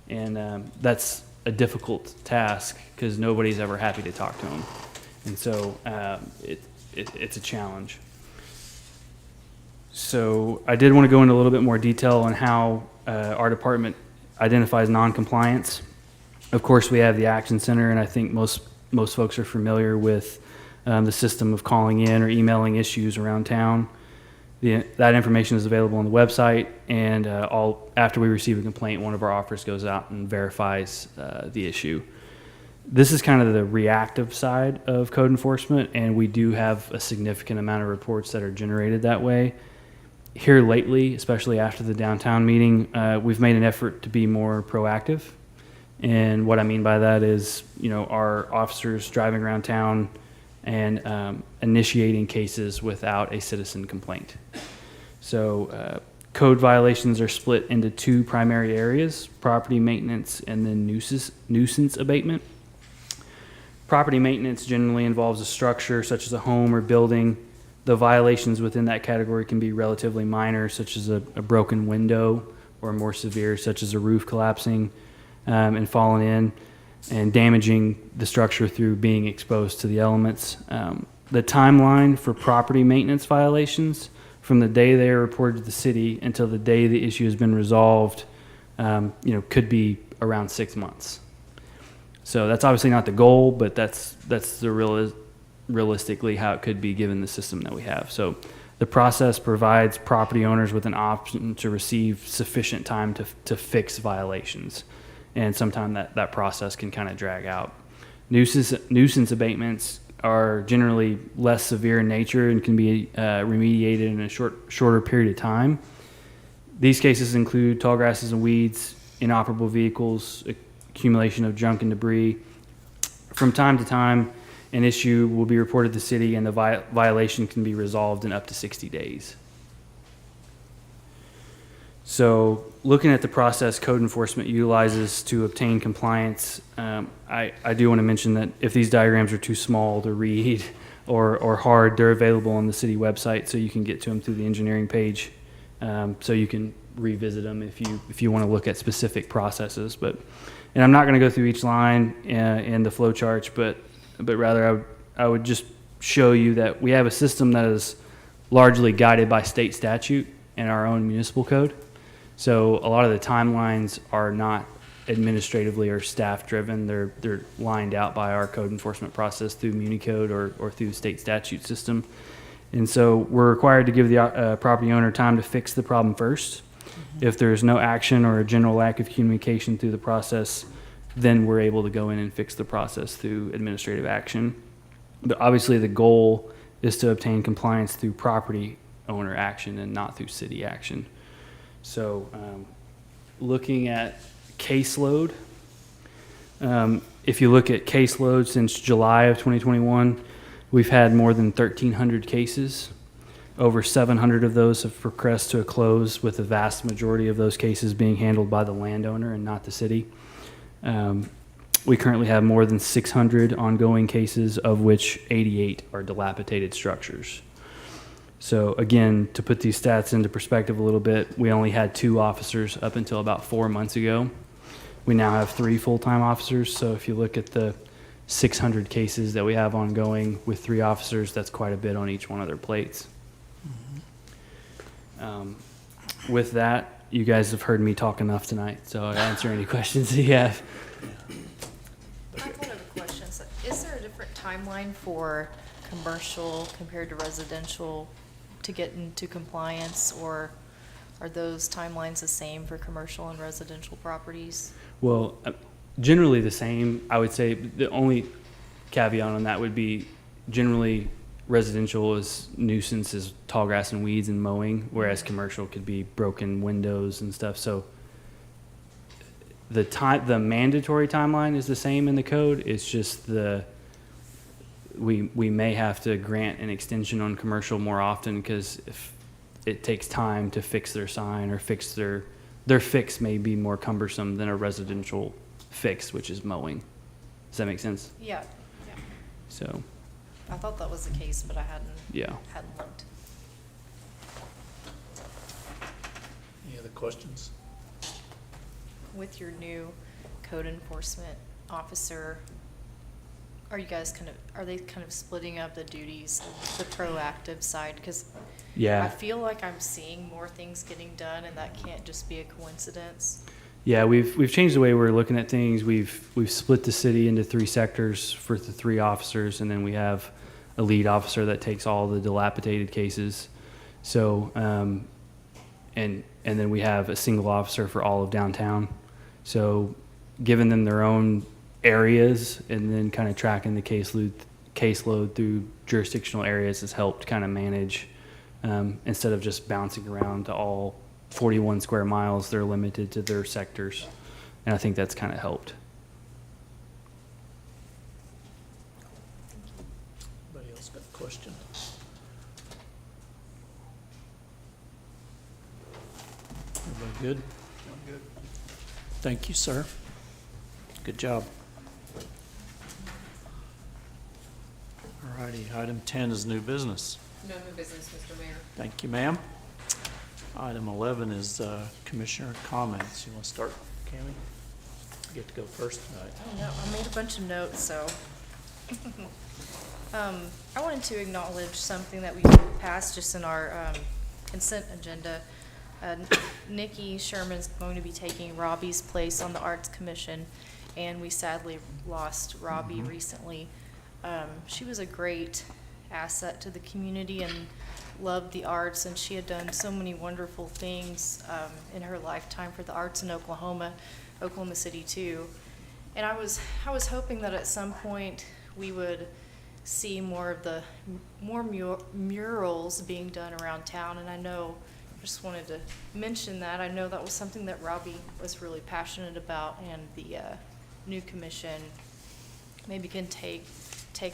And that's a difficult task because nobody's ever happy to talk to them. And so it's a challenge. So I did want to go into a little bit more detail on how our department identifies non-compliance. Of course, we have the Action Center, and I think most folks are familiar with the system of calling in or emailing issues around town. That information is available on the website, and after we receive a complaint, one of our officers goes out and verifies the issue. This is kind of the reactive side of code enforcement, and we do have a significant amount of reports that are generated that way. Here lately, especially after the downtown meeting, we've made an effort to be more proactive. And what I mean by that is, our officers driving around town and initiating cases without a citizen complaint. So code violations are split into 2 primary areas: property maintenance and then nuisance abatement. Property maintenance generally involves a structure such as a home or building. The violations within that category can be relatively minor, such as a broken window, or more severe, such as a roof collapsing and falling in and damaging the structure through being exposed to the elements. The timeline for property maintenance violations from the day they are reported to the city until the day the issue has been resolved, could be around 6 months. So that's obviously not the goal, but that's the realistically how it could be given the system that we have. So the process provides property owners with an option to receive sufficient time to fix violations. And sometimes that process can kind of drag out. Nuisance abatements are generally less severe in nature and can be remediated in a shorter period of time. These cases include tall grasses and weeds, inoperable vehicles, accumulation of junk and debris. From time to time, an issue will be reported to the city, and the violation can be resolved in up to 60 days. So looking at the process code enforcement utilizes to obtain compliance, I do want to mention that if these diagrams are too small to read or hard, they're available on the city website, so you can get to them through the engineering page. So you can revisit them if you want to look at specific processes. And I'm not going to go through each line in the flow charts, but rather I would just show you that we have a system that is largely guided by state statute and our own municipal code. So a lot of the timelines are not administratively or staff driven. They're lined out by our code enforcement process through Municode or through the state statute system. And so we're required to give the property owner time to fix the problem first. If there's no action or a general lack of communication through the process, then we're able to go in and fix the process through administrative action. But obviously the goal is to obtain compliance through property owner action and not through city action. So looking at caseload, if you look at caseload since July of 2021, we've had more than 1,300 cases. Over 700 of those have progressed to a close, with the vast majority of those cases being handled by the landowner and not the city. We currently have more than 600 ongoing cases, of which 88 are dilapidated structures. So again, to put these stats into perspective a little bit, we only had 2 officers up until about 4 months ago. We now have 3 full-time officers. So if you look at the 600 cases that we have ongoing with 3 officers, that's quite a bit on each one of their plates. With that, you guys have heard me talk enough tonight, so I'll answer any questions that you have. I have one other question. So is there a different timeline for commercial compared to residential to get into compliance, or are those timelines the same for commercial and residential properties? Well, generally the same. I would say the only caveat on that would be generally residential is nuisance is tall grass and weeds and mowing, whereas commercial could be broken windows and stuff. So the mandatory timeline is the same in the code. It's just we may have to grant an extension on commercial more often because if it takes time to fix their sign or fix their fix may be more cumbersome than a residential fix, which is mowing. Does that make sense? Yeah. So, I thought that was the case, but I hadn't looked. Any other questions? With your new code enforcement officer, are they kind of splitting up the duties of the proactive side? Because yeah. I feel like I'm seeing more things getting done, and that can't just be a coincidence. Yeah, we've changed the way we're looking at things. We've split the city into 3 sectors for the 3 officers, and then we have a lead officer that takes all the dilapidated cases. So, and then we have a single officer for all of downtown. So, giving them their own areas and then kind of tracking the caseload through jurisdictional areas has helped kind of manage, instead of just bouncing around to all 41 square miles, they're limited to their sectors. And I think that's kind of helped. Anybody else got a question? Everybody good? I'm good. Thank you, sir. Good job. All righty, item 10 is new business. No new business, Mr. Mayor. Thank you, ma'am. Item 11 is commissioner comments. You want to start, Cammie? You get to go first tonight. Oh, no, I made a bunch of notes, so. I wanted to acknowledge something that we passed just in our consent agenda. Nikki Sherman's going to be taking Robbie's place on the Arts Commission, and we sadly lost Robbie recently. She was a great asset to the community and loved the arts, and she had done so many wonderful things in her lifetime for the arts in Oklahoma City too. And I was hoping that at some point we would see more murals being done around town. And I just wanted to mention that. I know that was something that Robbie was really passionate about, and the new commission maybe can take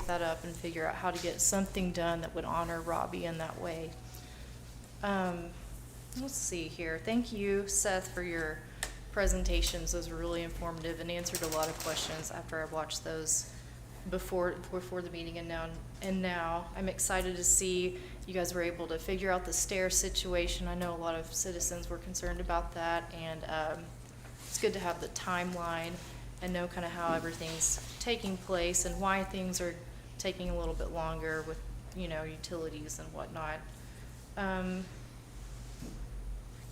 that up and figure out how to get something done that would honor Robbie in that way. Let's see here. Thank you, Seth, for your presentations. Those were really informative and answered a lot of questions after I watched those before the meeting and now. I'm excited to see you guys were able to figure out the stair situation. I know a lot of citizens were concerned about that, and it's good to have the timeline and know kind of how everything's taking place and why things are taking a little bit longer with, utilities and whatnot.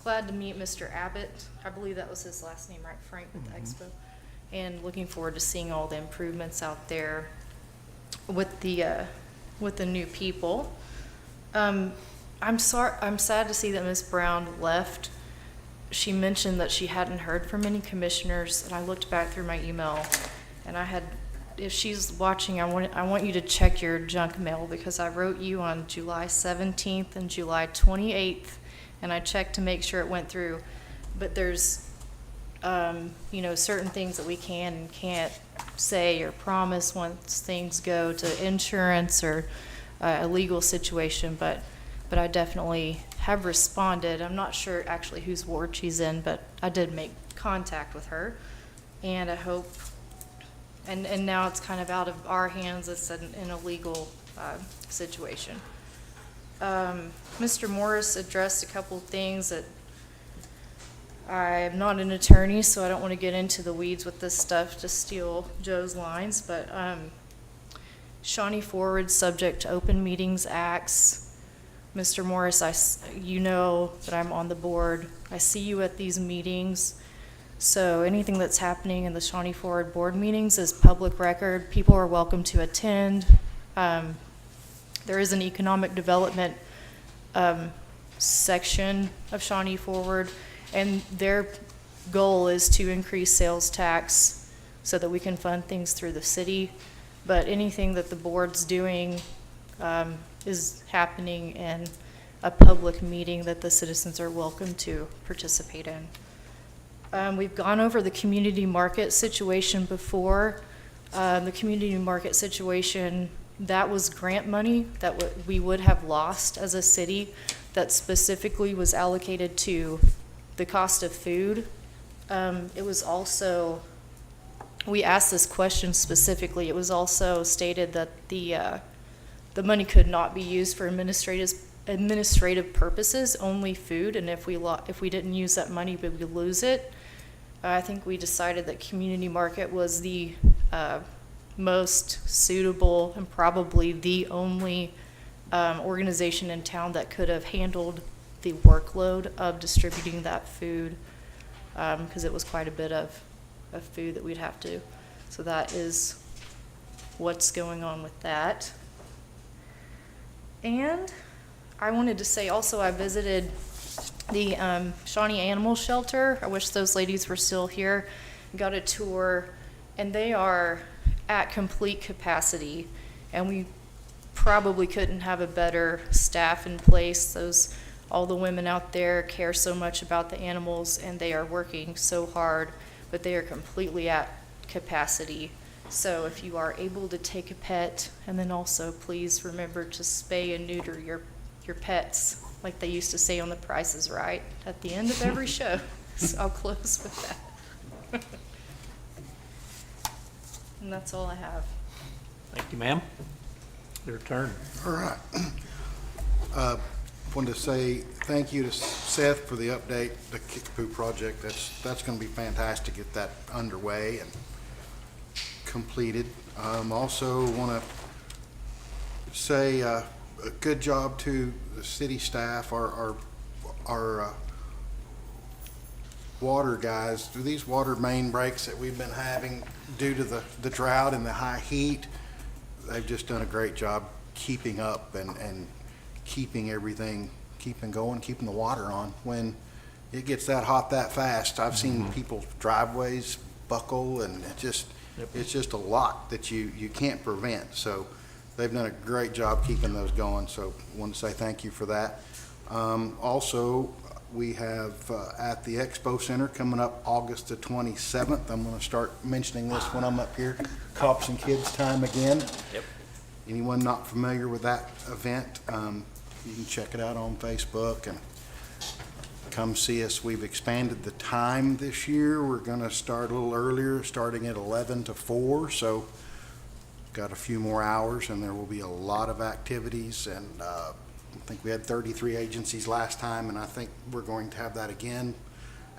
Glad to meet Mr. Abbott. I believe that was his last name, right, Frank, with the Expo. And looking forward to seeing all the improvements out there with the new people. I'm sad to see that Ms. Brown left. She mentioned that she hadn't heard from any commissioners, and I looked back through my email, and if she's watching, I want you to check your junk mail, because I wrote you on July 17th and July 28th, and I checked to make sure it went through. But there's, certain things that we can and can't say or promise once things go to insurance or a legal situation, but I definitely have responded. I'm not sure actually whose ward she's in, but I did make contact with her, and I hope and now it's kind of out of our hands. It's an illegal situation. Mr. Morris addressed a couple things that I'm not an attorney, so I don't want to get into the weeds with this stuff to steal Joe's lines, but Shawnee Forward subject to Open Meetings Acts. Mr. Morris, you know that I'm on the board. I see you at these meetings. So anything that's happening in the Shawnee Forward board meetings is public record. People are welcome to attend. There is an economic development section of Shawnee Forward, and their goal is to increase sales tax so that we can fund things through the city. But anything that the board's doing is happening in a public meeting that the citizens are welcome to participate in. We've gone over the community market situation before. The community market situation, that was grant money that we would have lost as a city that specifically was allocated to the cost of food. It was also, we asked this question specifically, it was also stated that the money could not be used for administrative purposes, only food, and if we didn't use that money, we would lose it. I think we decided that community market was the most suitable and probably the only organization in town that could have handled the workload of distributing that food, because it was quite a bit of food that we'd have to. So that is what's going on with that. And I wanted to say also, I visited the Shawnee Animal Shelter. I wish those ladies were still here. Got a tour, and they are at complete capacity, and we probably couldn't have a better staff in place. All the women out there care so much about the animals, and they are working so hard, but they are completely at capacity. So if you are able to take a pet, and then also please remember to spay and neuter your pets, like they used to say on The Price is Right at the end of every show. So I'll close with that. And that's all I have. Thank you, ma'am. Your turn. All right. Wanted to say thank you to Seth for the update, the Kickapoo project. That's going to be fantastic to get that underway and completed. Also want to say a good job to the city staff, our water guys. Through these water main breaks that we've been having due to the drought and the high heat, they've just done a great job keeping up and keeping everything, keeping going, keeping the water on. When it gets that hot that fast, I've seen people's driveways buckle, and it's just a lot that you can't prevent. So they've done a great job keeping those going. So I want to say thank you for that. Also, we have at the Expo Center coming up August the 27th. I'm going to start mentioning this when I'm up here. Cops and Kids Time again. Yep. Anyone not familiar with that event, you can check it out on Facebook and come see us. We've expanded the time this year. We're going to start a little earlier, starting at 11 to 4. So got a few more hours, and there will be a lot of activities. And I think we had 33 agencies last time, and I think we're going to have that again.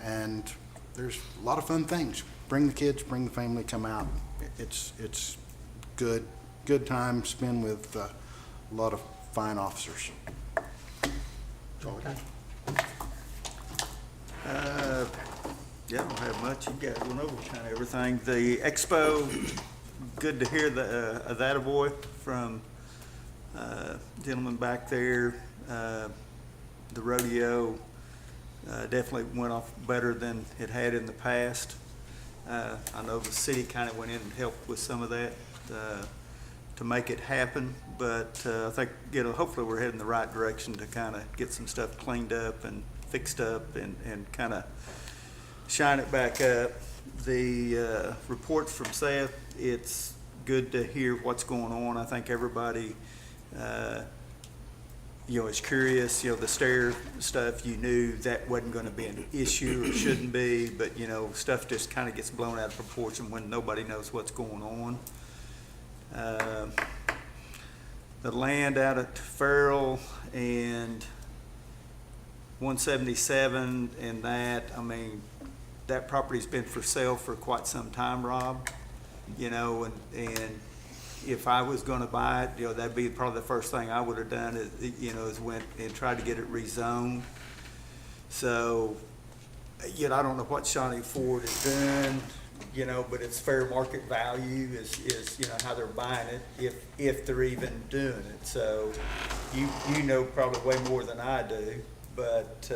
And there's a lot of fun things. Bring the kids, bring the family, come out. It's good time spent with a lot of fine officers. Okay. Yeah, I don't have much. You guys went over kind of everything. The expo, good to hear that a boy from gentleman back there. The rodeo definitely went off better than it had in the past. I know the city kind of went in and helped with some of that to make it happen, but I think, hopefully we're heading the right direction to kind of get some stuff cleaned up and fixed up and kind of shine it back up. The reports from Seth, it's good to hear what's going on. I think everybody was curious, the stair stuff, you knew that wasn't gonna be an issue or shouldn't be, but, stuff just kinda gets blown out of proportion when nobody knows what's going on. The land out at Farrell and 177 and that, that property's been for sale for quite some time, Rob. And if I was gonna buy it, that'd be probably the first thing I would have done is went and tried to get it rezoned. So, I don't know what Shawnee Ford is doing, but it's fair market value is how they're buying it, if they're even doing it. So, you know probably way more than I do, but,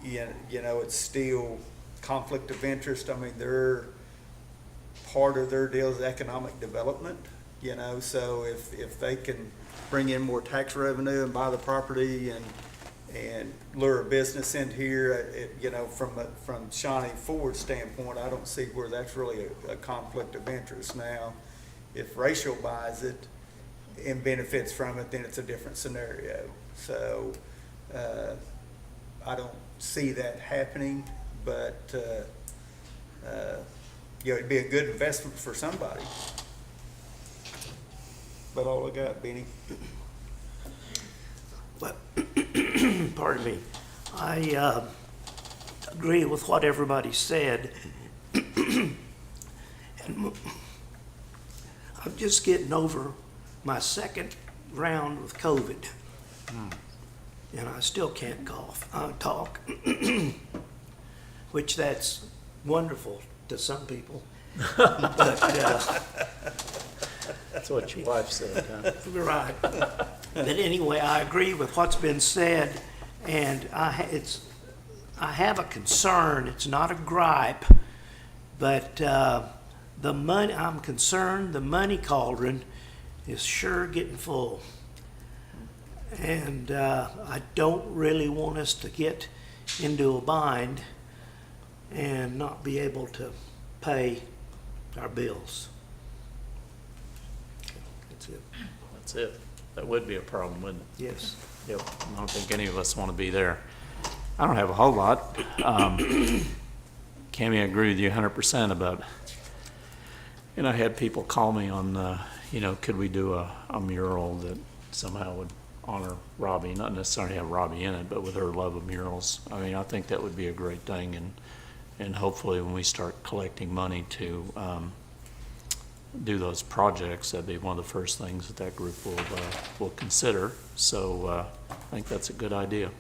it's still conflict of interest. They're, part of their deal is economic development, so if they can bring in more tax revenue and buy the property and lure a business in here, from Shawnee Ford's standpoint, I don't see where that's really a conflict of interest. Now, if Rachel buys it and benefits from it, then it's a different scenario. So, I don't see that happening, but, it'd be a good investment for somebody. But all I got, Benny. Well, pardon me. I agree with what everybody said. And I'm just getting over my second round with COVID. And I still can't talk, which that's wonderful to some people. But, That's what your wife said, huh? right. But anyway, I agree with what's been said, and I have a concern. It's not a gripe, but the money. I'm concerned the money cauldron is sure getting full, and I don't really want us to get into a bind and not be able to pay our bills. That's it. That's it. That would be a problem, wouldn't it? Yes. Yep. I don't think any of us want to be there. I don't have a whole lot. Cammy, I agree with you 100% about, I had people call me on, could we do a mural that somehow would honor Robbie, not necessarily have Robbie in it, but with her love of murals. I think that would be a great thing, and hopefully when we start collecting money to do those projects, that'd be one of the first things that group will consider. So I think that's a good idea.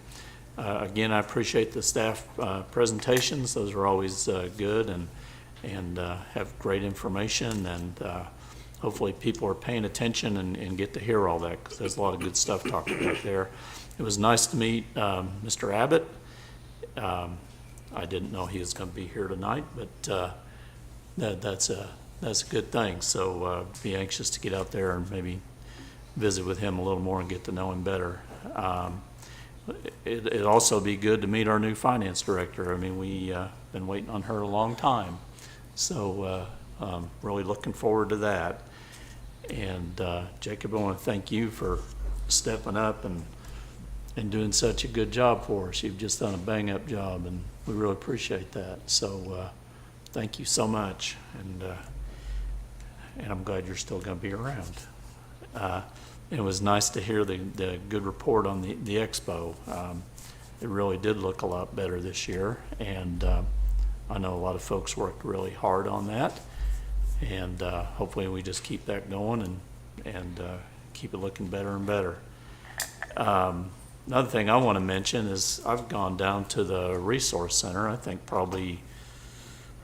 Again, I appreciate the staff presentations. Those are always good and have great information, and hopefully people are paying attention and get to hear all that, because there's a lot of good stuff talked about there. It was nice to meet Mr. Abbott. I didn't know he was going to be here tonight, but that's a good thing. So be anxious to get out there and maybe visit with him a little more and get to know him better. It'd also be good to meet our new finance director. We been waiting on her a long time. So really looking forward to that. And Jacob, I want to thank you for stepping up and doing such a good job for us. You've just done a bang-up job, and we really appreciate that. So thank you so much, and I'm glad you're still going to be around. It was nice to hear the good report on the expo. It really did look a lot better this year, and I know a lot of folks worked really hard on that, and hopefully we just keep that going and keep it looking better and better. Another thing I want to mention is I've gone down to the resource center, I think probably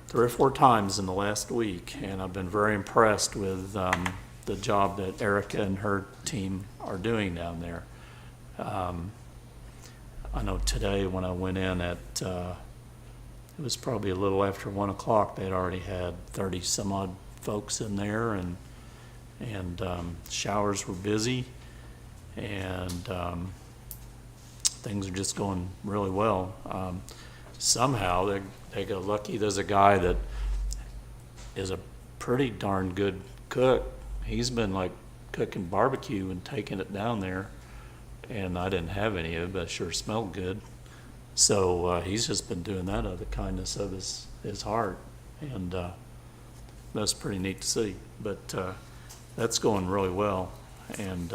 3 or 4 times in the last week, and I've been very impressed with the job that Erica and her team are doing down there. I know today when I went in at, it was probably a little after 1 o'clock, they'd already had 30 some odd folks in there, and showers were busy, and things are just going really well. Somehow they got lucky. There's a guy that is a pretty darn good cook. He's been like cooking barbecue and taking it down there and I didn't have any of it, but it sure smelled good. So he's just been doing that out of the kindness of his heart, and that's pretty neat to see. But that's going really well, and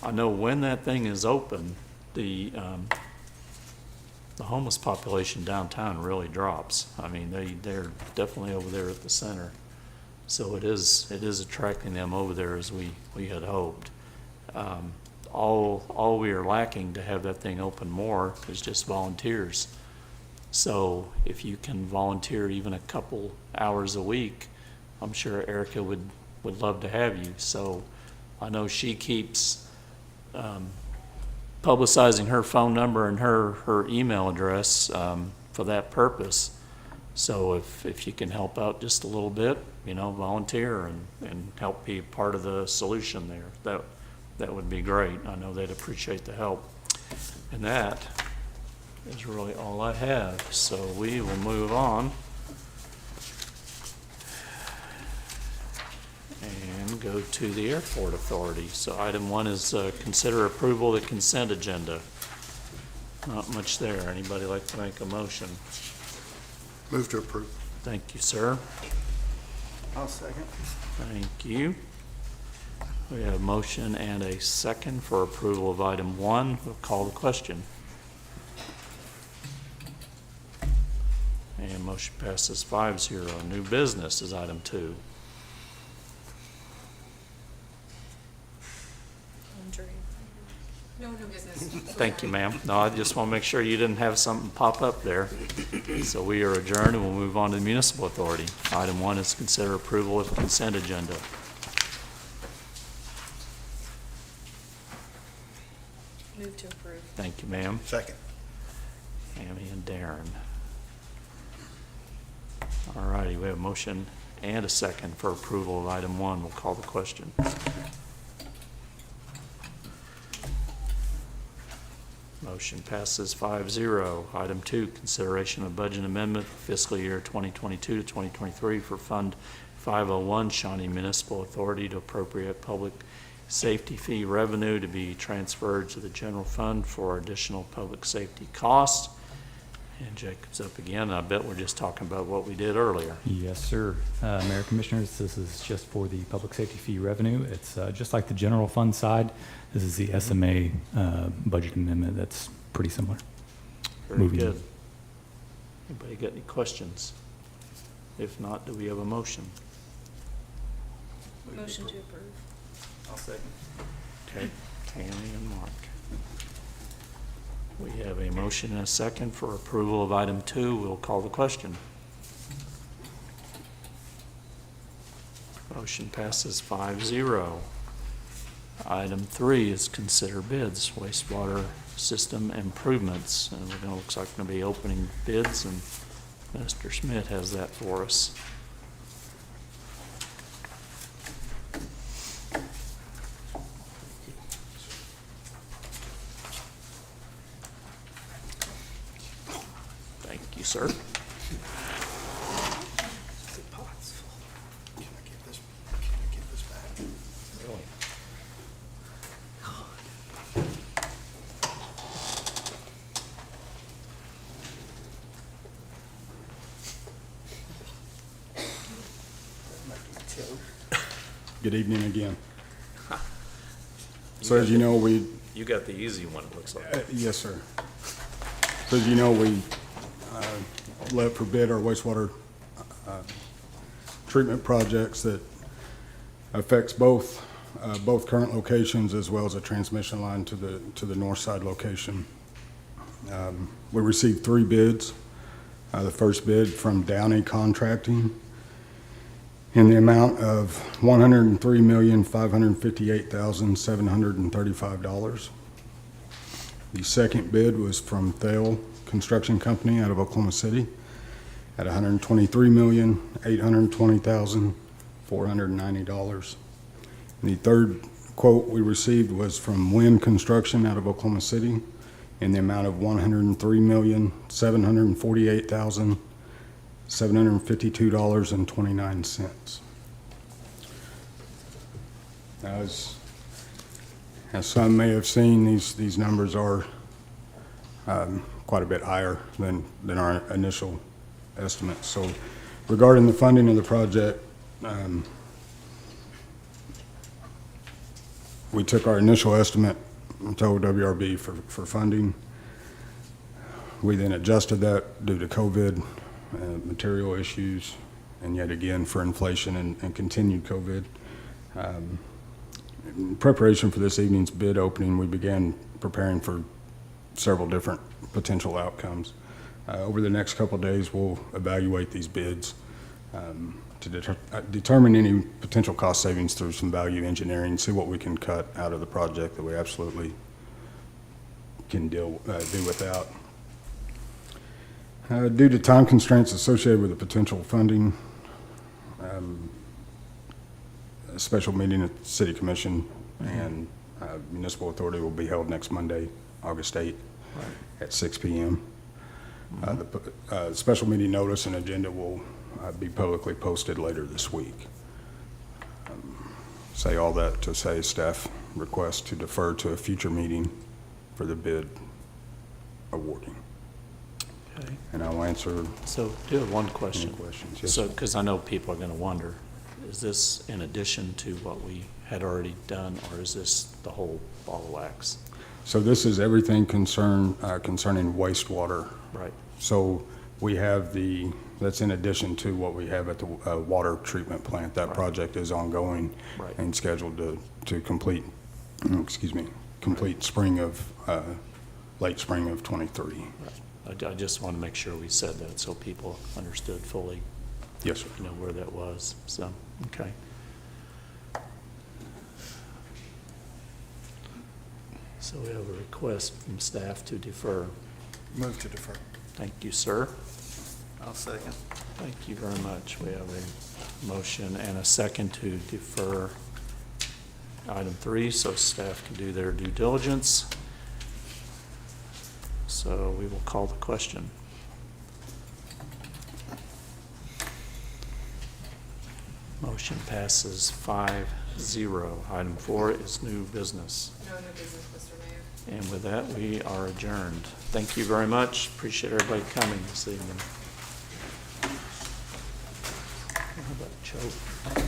I know when that thing is open, the homeless population downtown really drops. I mean, they're definitely over there at the center. So it is attracting them over there as we had hoped. All we are lacking to have that thing open more is just volunteers. So if you can volunteer even a couple hours a week, I'm sure Erica would love to have you. So I know she keeps publicizing her phone number and her email address for that purpose. So if you can help out just a little bit, volunteer and help be part of the solution there, that would be great. I know they'd appreciate the help. And that is really all I have. So we will move on and go to the Airport Authority. So item 1 is consider approval of the consent agenda. Not much there. Anybody like to make a motion? Move to approve. Thank you, sir. I'll second. Thank you. We have a motion and a second for approval of item 1. We'll call the question. And motion passes 5-0. New business is item 2. No new business. Thank you, ma'am. No, I just want to make sure you didn't have something pop up there. So we are adjourned and we'll move on to the Municipal Authority. Item 1 is consider approval of consent agenda. Move to approve. Thank you, ma'am. Second. Amy and Darren. All righty, we have a motion and a second for approval of item 1. We'll call the question. Motion passes 5-0. Item 2, consideration of budget amendment for fiscal year 2022 to 2023 for Fund 501, Shawnee Municipal Authority, to appropriate public safety fee revenue to be transferred to the general fund for additional public safety costs. And Jacob's up again. I bet we're just talking about what we did earlier. Yes, sir. Mayor, Commissioners, this is just for the public safety fee revenue. It's just like the general fund side. This is the SMA budget amendment that's pretty similar. Very Moving good. on. Anybody got any questions? If not, do we have a motion? Motion to approve. I'll second. Okay, Tammy and Mark. We have a motion and a second for approval of item 2. We'll call the question. Motion passes 5-0. Item 3 is consider bids, wastewater system improvements. And we're gonna, looks like we're gonna be opening bids, and Mr. Schmidt has that for us. Thank you, sir. Can I get this back? Really? Good evening again. So as you know, we, You got the easy one, it looks like. yes, sir. So as you know, we let for bid our wastewater treatment projects that affects both current locations as well as a transmission line to the north side location. We received 3 bids. The first bid from Downey Contracting in the amount of $103,558,735. The second bid was from Thale Construction Company out of Oklahoma City at $123,820,490. The third quote we received was from Wynn Construction out of Oklahoma City in the amount of $103,748,752.29. Now, As some may have seen, these numbers are quite a bit higher than our initial estimates. So regarding the funding of the project, we took our initial estimate and told WRB for funding. We then adjusted that due to COVID, material issues, and yet again for inflation and continued COVID. In preparation for this evening's bid opening, we began preparing for several different potential outcomes. Over the next couple of days, we'll evaluate these bids to determine any potential cost savings through some value engineering, see what we can cut out of the project that we absolutely can do without. Due to time constraints associated with the potential funding, a special meeting at the City Commission and Municipal Authority will be held next Monday, August 8th at 6 p.m. The special meeting notice and agenda will be publicly posted later this week. Say all that to say staff request to defer to a future meeting for the bid awarding. Okay. And I'll answer. So do have one question. Any questions? Yes, So, sir. because I know people are going to wonder, is this in addition to what we had already done, or is this the whole ball of wax? So this is everything concerning wastewater. Right. So we have that's in addition to what we have at the water treatment plant. That project is ongoing and scheduled to complete, complete late spring of 23. Right. I just want to make sure we said that so people understood fully. Yes, sir. Where that was. So, okay. So we have a request from staff to defer. Move to defer. Thank you, sir. I'll second. Thank you very much. We have a motion and a second to defer item 3 so staff can do their due diligence. So we will call the question. Motion passes 5-0. Item 4 is new business. No new business, Mr. Mayor. And with that, we are adjourned. Thank you very much. Appreciate everybody coming this evening. How about Joe?